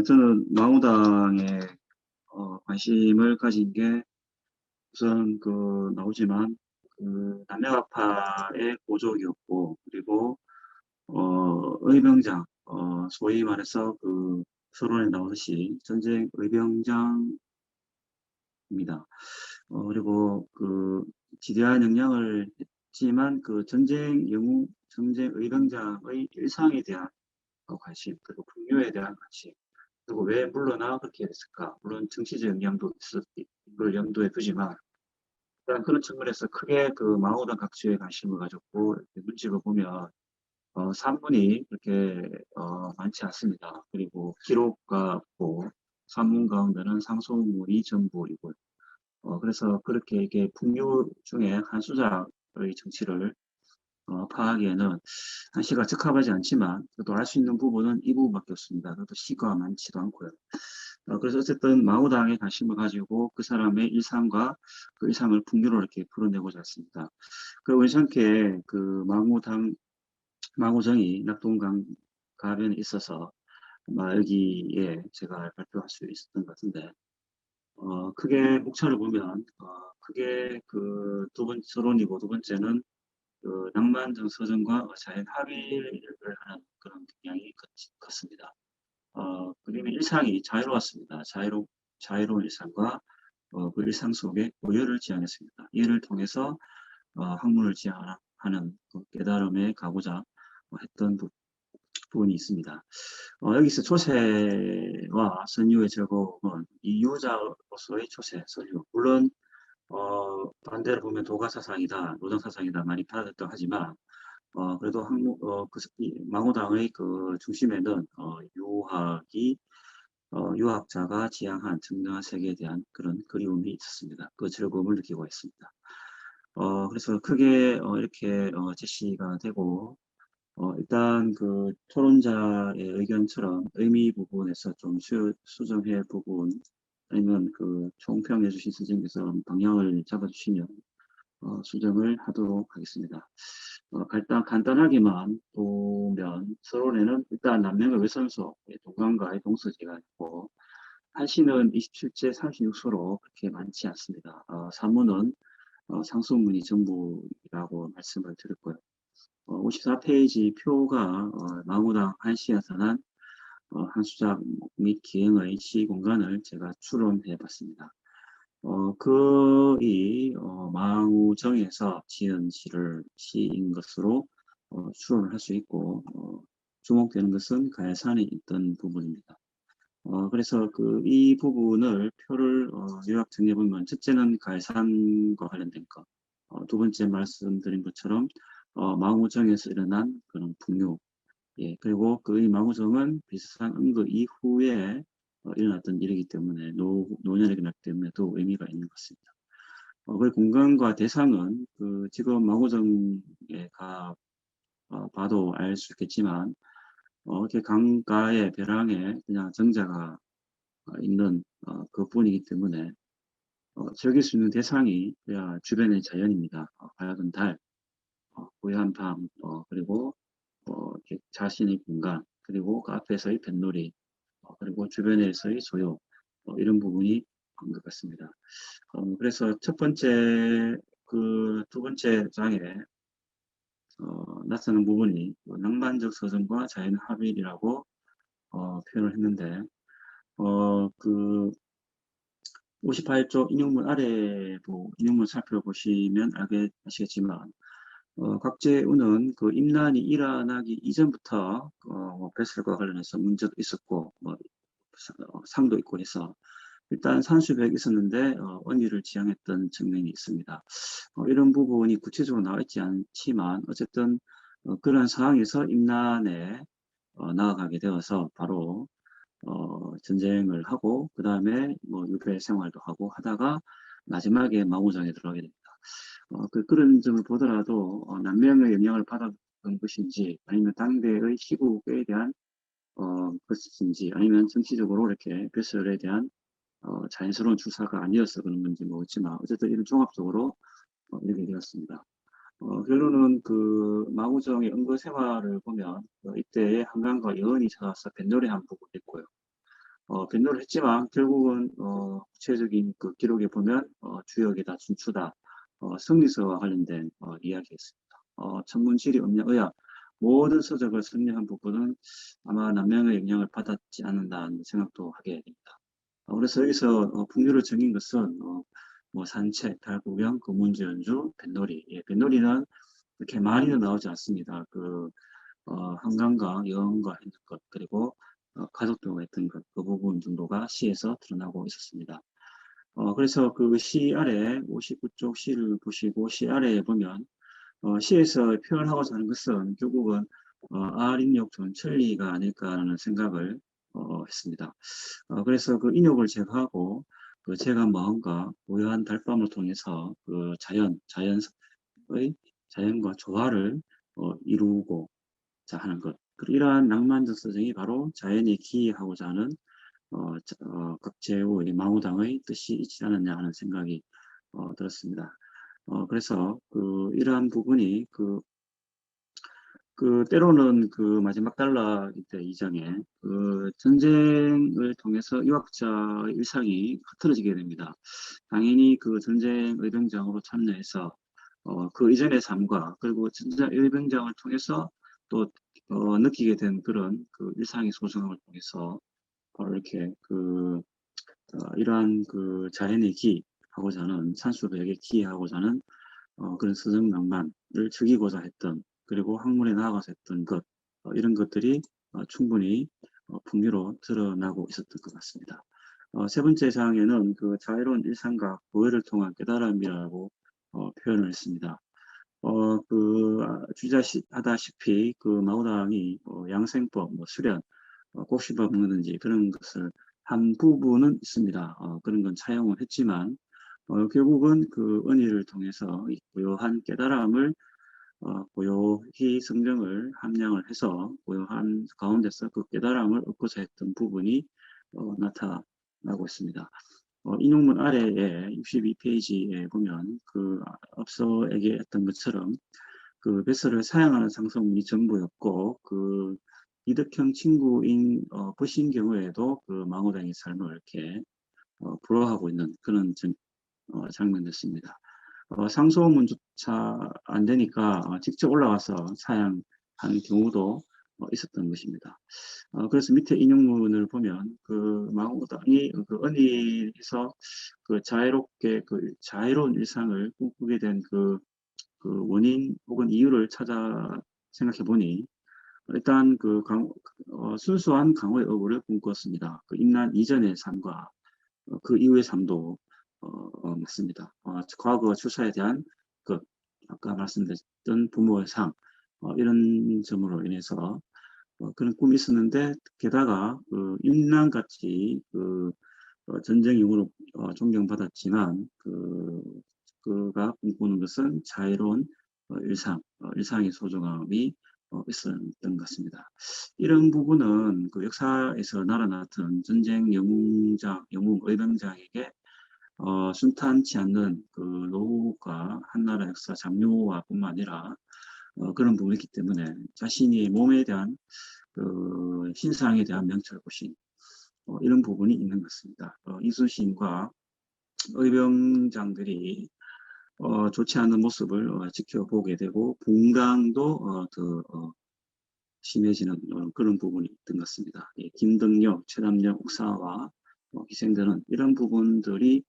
저는 마오당에 관심을 가진 게 우선 나오지만 남녀학파의 고족이었고, 그리고 의병장, 소위 말해서 서론에 나오듯이 전쟁 의병장입니다. 그리고 지대한 영향을 했지만 전쟁 영웅, 전쟁 의병장의 일상에 대한 관심, 그리고 풍요에 대한 관심, 그리고 왜 물러나 그렇게 됐을까? 물론 정치적 영향도 이걸 염두에 두지만, 일단 그런 측면에서 크게 마오당 각주에 관심을 가졌고, 이렇게 눈치를 보면, 산문이 그렇게, 많지 않습니다. 그리고 기록가 없고, 산문 가운데는 상소문이 전부이고요. 그래서 그렇게 이게 풍요 중에 한 수작의 정치를 파악하기에는 한시가 적합하지 않지만, 그래도 알 수 있는 부분은 이 부분밖에 없습니다. 그래도 시가 많지도 않고요. 그래서 어쨌든 마오당에 관심을 가지고 그 사람의 일상과 그 일상을 풍요로 이렇게 풀어내고자 했습니다. 원상케 마오정이 낙동강 가변에 있어서 아마 여기에 제가 발표할 수 있었던 것 같은데, 크게 목차를 보면, 크게 두 번째 서론이고, 두 번째는 낭만정 서정과 자연 합의를 하는 그런 경향이 컸습니다. 그림의 일상이 자유로웠습니다. 자유로운 일상과 그 일상 속에 고열을 지향했습니다. 이를 통해서 학문을 지향하는 깨달음에 가고자 했던 부분이 있습니다. 여기서 초세와 선유의 제공은 이유자로서의 초세, 선유. 물론 반대로 보면 도가사상이다, 노정사상이다 많이 받아들였다 하지만 그래도 마고당의 중심에는 유학자가 지향한 청정한 세계에 대한 그런 그리움이 있었습니다. 그 즐거움을 느끼고 있습니다. 그래서 크게 이렇게 제시가 되고, 일단 토론자의 의견처럼 의미 부분에서 좀 수정해 부분, 아니면 총평해 주신 선생님께서 방향을 잡아주시면 수정을 하도록 하겠습니다. 간단하게만 보면 서론에는 일단 남명의 외선서, 동강과의 동서지가 있고, 한시는 27제 36소로 그렇게 많지 않습니다. 산문은 상소문이 전부라고 말씀을 드렸고요. 54페이지 표가 마구당 한시에서는 한수작 및 기행의 시 공간을 제가 추론해 봤습니다. 이 마우정에서 지은 시인 것으로 추론을 할 수 있고, 주목되는 것은 가야산에 있던 부분입니다. 그래서 이 부분을 표를 요약 정리해보면, 첫째는 가야산과 관련된 것, 두 번째 말씀드린 것처럼 마우정에서 일어난 그런 풍요, 예, 그리고 이 마구정은 비슷한 응거 이후에 일어났던 일이기 때문에 노년에 일어났기 때문에 더 의미가 있는 것 같습니다. 그 공간과 대상은 지금 마구정에 봐도 알 수 있겠지만 이렇게 강가의 벼랑에 그냥 정자가 있는 그뿐이기 때문에 즐길 수 있는 대상이 그냥 주변의 자연입니다. 밝은 달, 고요한 밤, 그리고 이렇게 자신의 공간, 그리고 그 앞에서의 뱃놀이, 그리고 주변에서의 소요, 이런 부분이 한 것 같습니다. 그래서 두 번째 장에 나타나는 부분이 낭만적 서정과 자연 합일이라고 표현을 했는데, 그 58쪽 인용문 살펴보시면 아시겠지만, 곽재우는 임난이 일어나기 이전부터 뱃설과 관련해서 문제도 있었고, 상도 있고 해서 일단 산수벽이 있었는데 언니를 지향했던 측면이 있습니다. 이런 부분이 구체적으로 나와 있지 않지만 어쨌든 그런 상황에서 임난에 나아가게 되어서 바로 전쟁을 하고 그 다음에 유배 생활도 하고 하다가 마지막에 마구장에 들어가게 됩니다. 그런 점을 보더라도 남명의 영향을 받았던 것인지 아니면 당대의 시국에 대한 것인지 아니면 정치적으로 이렇게 뱃설에 대한 자연스러운 추사가 아니어서 그런 건지 모르지만 어쨌든 이런 종합적으로 이렇게 되었습니다. 결론은 마구정의 은거 생활을 보면 이때의 한강과 여은이 찾아와서 뱃놀이한 부분이 있고요. 변론을 했지만 결국은 구체적인 그 기록에 보면 주역이다, 준추다, 성리서와 관련된 이야기였습니다. 천문지리, 음력, 의학 모든 서적을 섭렵한 부분은 아마 남명의 영향을 받았지 않는다는 생각도 하게 됩니다. 그래서 여기서 풍류를 정인 것은 뭐 산책, 달구경, 금문지 연주, 뱃놀이. 예, 뱃놀이는 그렇게 많이는 나오지 않습니다. 한강과 여왕과 했는 것, 그리고 가족들과 했던 것, 그 부분 정도가 시에서 드러나고 있었습니다. 그래서 그 시 아래 59쪽 시를 보시고 시 아래에 보면 시에서 표현하고자 하는 것은 결국은 아린역 존천리가 아닐까라는 생각을 했습니다. 그래서 그 인욕을 제거하고 그 제가 마음과 고요한 달밤을 통해서 그 자연의 자연과 조화를 이루고 자 하는 것. 이러한 낭만적 서정이 바로 자연이 기하고자 하는 각제의 망우당의 뜻이 있지 않았냐 하는 생각이 들었습니다. 그래서 이러한 부분이 때로는 그 마지막 달락 때 이장에 전쟁을 통해서 유학자의 일상이 흐트러지게 됩니다. 당연히 그 전쟁 의병장으로 참여해서 그 이전의 삶과 그리고 전쟁 의병장을 통해서 또 느끼게 된 그런 그 일상의 소중함을 통해서 바로 이렇게 이러한 그 자연의 기하고자 하는 산수백에 기하고자 하는 그런 서정 낭만을 즐기고자 했던 그리고 학문에 나아가서 했던 것 이런 것들이 충분히 풍류로 드러나고 있었던 것 같습니다. 세 번째 장에는 그 자유로운 일상과 고해를 통한 깨달음이라고 표현을 했습니다. 주자하다시피 그 마오당이 양생법, 뭐 수련, 곡식밥 먹는지 그런 것을 한 부분은 있습니다. 그런 건 차용을 했지만 결국은 그 은혜를 통해서 이 고요한 깨달음을 고요히 성경을 함량을 해서 고요한 가운데서 그 깨달음을 얻고자 했던 부분이 나타나고 있습니다. 인용문 아래에 62페이지에 보면 앞서 얘기했던 것처럼 그 베스를 사용하는 상성문이 전부였고 이득형 친구인 버신 경우에도 그 망우당의 삶을 이렇게 부러워하고 있는 그런 장면이었습니다. 상소문조차 안 되니까 직접 올라가서 사양하는 경우도 있었던 것입니다. 그래서 밑에 인용문을 보면 그 망우당이 그 언니에서 그 자유롭게 그 자유로운 일상을 꿈꾸게 된 그 원인 혹은 이유를 찾아 생각해 보니 일단 순수한 강호의 어부를 꿈꿨습니다. 그 임난 이전의 삶과 그 이후의 삶도 맞습니다. 과거 출사에 대한 아까 말씀드렸던 부모의 상 이런 점으로 인해서 그런 꿈이 있었는데 게다가 임난같이 전쟁용으로 존경받았지만 그가 꿈꾸는 것은 자유로운 일상의 소중함이 있었던 것 같습니다. 이런 부분은 그 역사에서 날아났던 전쟁 영웅 의병장에게 순탄치 않는 그 노후가 한나라 역사 장료와 뿐만 아니라 그런 부분이 있기 때문에 자신이 몸에 대한 신상에 대한 명철보신 이런 부분이 있는 것 같습니다. 이순신과 의병장들이 좋지 않은 모습을 지켜보게 되고 분강도 더 심해지는 그런 부분이 있던 것 같습니다. 김덕력, 최담력, 옥사와 희생되는 이런 부분들이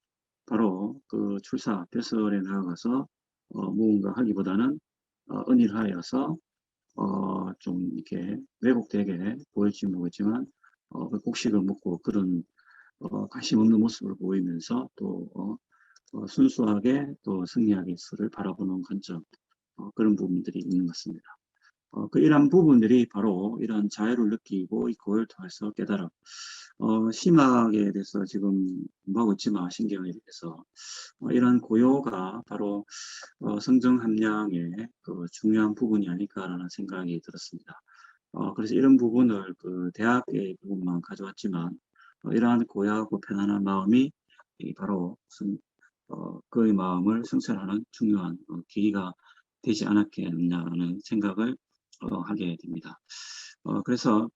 바로 그 출사 벼슬에 나아가서 무언가 하기보다는 은일하여서 좀 이렇게 왜곡되게 보일지 모르겠지만 곡식을 먹고 그런 관심 없는 모습을 보이면서 또 순수하게 또 승리하기 위해서를 바라보는 관점 그런 부분들이 있는 것 같습니다. 이러한 부분들이 바로 이런 자유를 느끼고 이 고요를 통해서 깨달음. 심학에 대해서 지금 공부하고 있지만 신경에 대해서 이런 고요가 바로 성정 함량의 중요한 부분이 아닐까라는 생각이 들었습니다. 그래서 이런 부분을 대학의 부분만 가져왔지만 이러한 고요하고 편안한 마음이 바로 그의 마음을 성찰하는 중요한 계기가 되지 않았겠느냐는 생각을 하게 됩니다. 그래서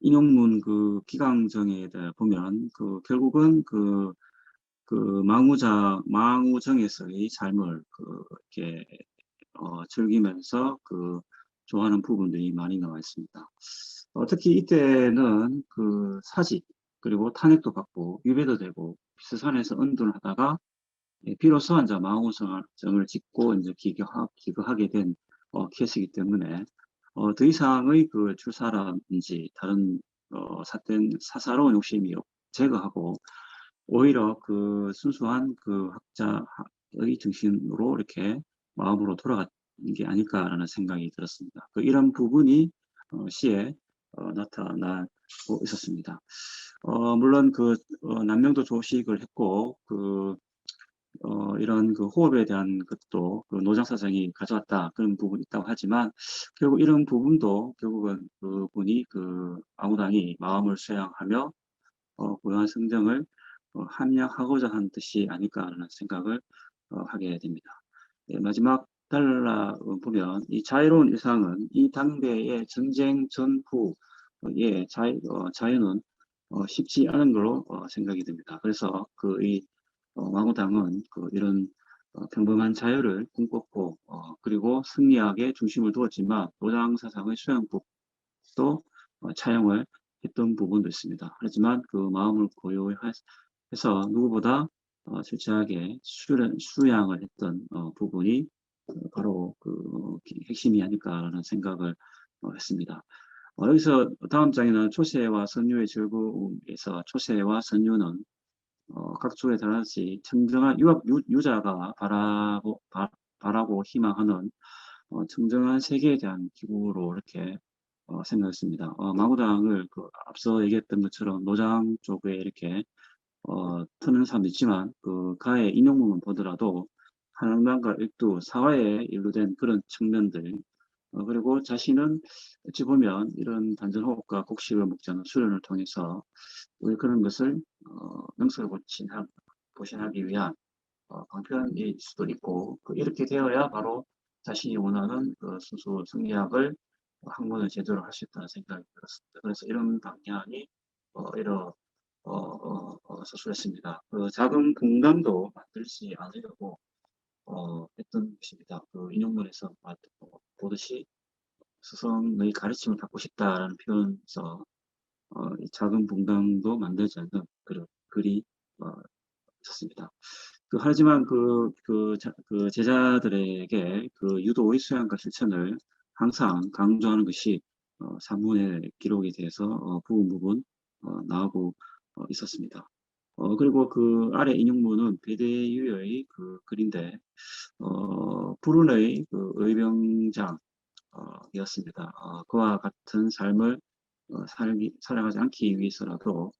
인용문 그 기강정에 대해 보면 그 결국은 그 망우정에서의 삶을 이렇게 즐기면서 좋아하는 부분들이 많이 나와 있습니다. 특히 이때는 그 사직 그리고 탄핵도 받고 유배도 되고 비스산에서 은둔을 하다가 비로소 이제 망우정을 짓고 이제 기거하게 된 케이스이기 때문에 더 이상의 그 출사라든지 다른 사사로운 욕심이 제거하고 오히려 그 순수한 그 학자의 중심으로 이렇게 마음으로 돌아간 게 아닐까라는 생각이 들었습니다. 이런 부분이 시에 나타나고 있었습니다. 물론 남명도 조식을 했고 이런 호흡에 대한 것도 노장사장이 가져왔다 그런 부분이 있다고 하지만 결국 이런 부분도 결국은 그분이 아무당이 마음을 수양하며 고요한 성정을 함양하고자 한 뜻이 아닐까라는 생각을 하게 됩니다. 네, 마지막 달라 보면 이 자유로운 일상은 이 당대의 전쟁 전후의 자유는 쉽지 않은 걸로 생각이 됩니다. 그래서 이 망우당은 이런 평범한 자유를 꿈꿨고 그리고 승리학에 중심을 두었지만 노장 사상의 수양법도 차용을 했던 부분도 있습니다. 하지만 마음을 고요해서 누구보다 철저하게 수양을 했던 부분이 바로 핵심이 아닐까라는 생각을 했습니다. 여기서 다음 장에는 초세와 선유의 즐거움에서 초세와 선유는 각조에 다르지 청정한 유자가 바라고 희망하는 청정한 세계에 대한 기구로 이렇게 생각했습니다. 마구당을 앞서 얘기했던 것처럼 노장 쪽에 이렇게 트는 사람도 있지만 가의 인용문을 보더라도 한강과 일두 사화에 일루된 그런 측면들 그리고 자신은 어찌 보면 이런 단전호흡과 곡식을 먹지 않은 수련을 통해서 그런 것을 명성을 보신하기 위한 방편일 수도 있고 이렇게 되어야 바로 자신이 원하는 수수 성리학을 학문을 제대로 할 수 있다는 생각이 들었습니다. 그래서 이런 방향이 이런 서술했습니다. 작은 공간도 만들지 않으려고 했던 것입니다. 인용문에서 보듯이 스승의 가르침을 받고 싶다라는 표현에서 이 작은 분당도 만들지 않는 그런 글이 있었습니다. 하지만 제자들에게 유도의 수양과 실천을 항상 강조하는 것이 산문의 기록에 대해서 부분 나오고 있었습니다. 그리고 아래 인용문은 배대유의 글인데 불운의 의병장 이었습니다. 그와 같은 삶을 살아가지 않기 위해서라도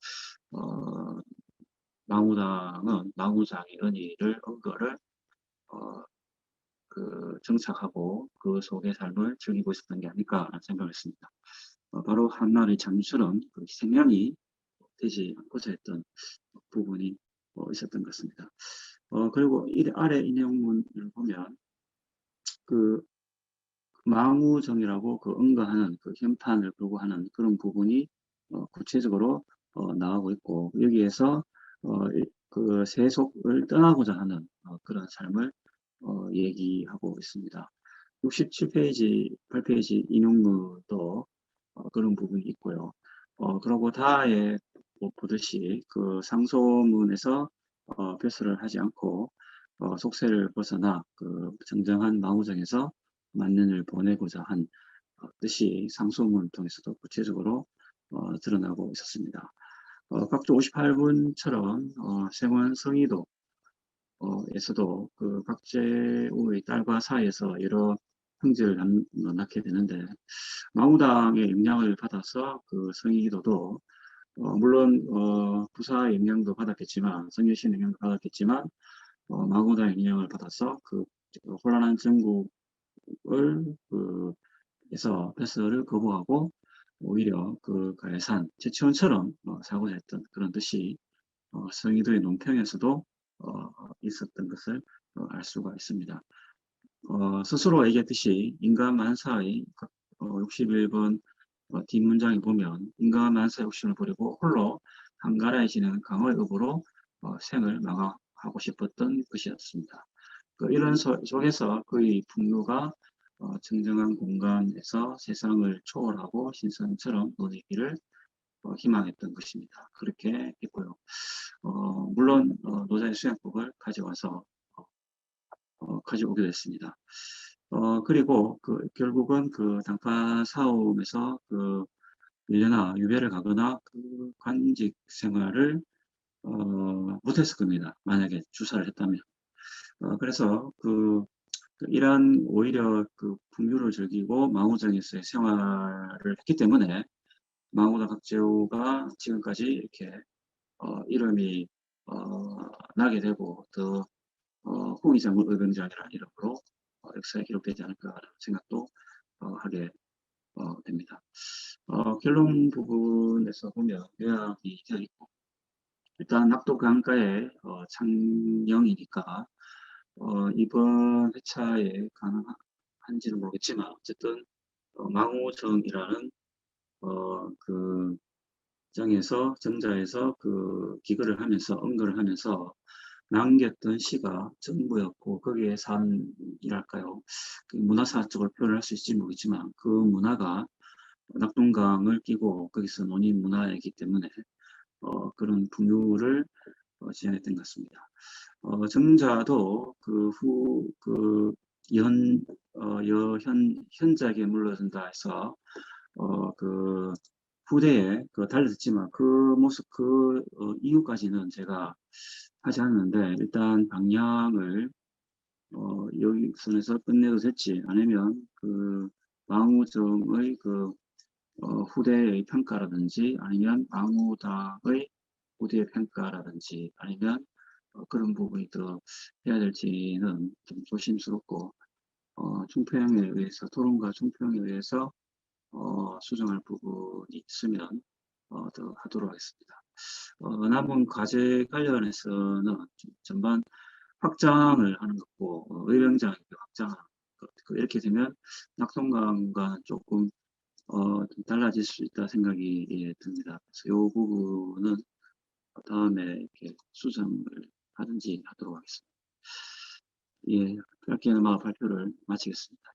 망우장의 은희를 언거를 정착하고 그 속의 삶을 즐기고 있었던 게 아닐까라는 생각을 했습니다. 바로 한나라의 장유처럼 희생양이 되지 않고자 했던 부분이 있었던 것 같습니다. 그리고 아래 인용문을 보면 망우정이라고 응가하는 현판을 요구하는 그런 부분이 구체적으로 나오고 있고 여기에서 세속을 떠나고자 하는 그런 삶을 얘기하고 있습니다. 67페이지, 8페이지 인용문도 그런 부분이 있고요. 그리고 다에 보듯이 상소문에서 벼슬을 하지 않고 속세를 벗어나 정정한 망우정에서 만년을 보내고자 한 뜻이 상소문을 통해서도 구체적으로 드러나고 있었습니다. 각조 58분처럼 생원 성의도 에서도 박재우의 딸과 사이에서 여러 형제를 낳게 되는데 망우당의 영향을 받아서 성의기도도 물론 부사의 영향도 받았겠지만 성유신 영향도 받았겠지만 망우당의 영향을 받아서 혼란한 정국을 에서 패스를 거부하고 오히려 가해산 제치원처럼 사고자 했던 그런 뜻이 성의도의 논평에서도 있었던 것을 알 수가 있습니다. 스스로 얘기했듯이 인간 만사의 61번 뒷문장에 보면 인간 만사 욕심을 버리고 홀로 한가라해지는 강의 업으로 생을 망하고 싶었던 것이었습니다. 이런 속에서 그의 풍류가 정정한 공간에서 세상을 초월하고 신선처럼 누리기를 희망했던 것입니다. 그렇게 했고요. 물론 노자의 수양법을 가져와서 가져오게 됐습니다. 그리고 결국은 당파 사움에서 밀려나 유배를 가거나 관직 생활을 못했을 겁니다. 만약에 주사를 했다면. 그래서 이러한 오히려 풍류를 즐기고 망우정에서의 생활을 했기 때문에 망우다 각제우가 지금까지 이렇게 이름이 나게 되고 더 홍의장군 의병장이라는 이름으로 역사에 기록되지 않을까라는 생각도 하게 됩니다. 결론 부분에서 보면 요약이 되어 있고 일단 낙도 강가의 창령이니까 이번 회차에 가능한지는 모르겠지만 어쨌든 망우정이라는 그 정자에서 기거를 하면서 언거를 하면서 남겼던 시가 전부였고 거기에 산이랄까요 문화사적으로 표현을 할 수 있을지 모르겠지만 그 문화가 낙동강을 끼고 거기서 논인 문화이기 때문에 그런 풍류를 지향했던 것 같습니다. 정자도 현작에 물러든다 해서 후대에 달렸지만 그 모습 이유까지는 제가 하지 않았는데 일단 방향을 여기 선에서 끝내도 됐지 아니면 망우정의 후대의 평가라든지 아니면 망우당의 후대의 평가라든지 아니면 그런 부분이 더 해야 될지는 좀 조심스럽고 총평에 의해서 토론과 총평에 의해서 수정할 부분이 있으면 더 하도록 하겠습니다. 남은 과제 관련해서는 전반 확장을 하는 것고 의병장 확장하는 것 이렇게 되면 낙동강과는 조금 좀 달라질 수 있다 생각이 듭니다. 그래서 이 부분은 다음에 이렇게 수정을 하든지 하도록 하겠습니다. 예, 그렇게 발표를 마치겠습니다.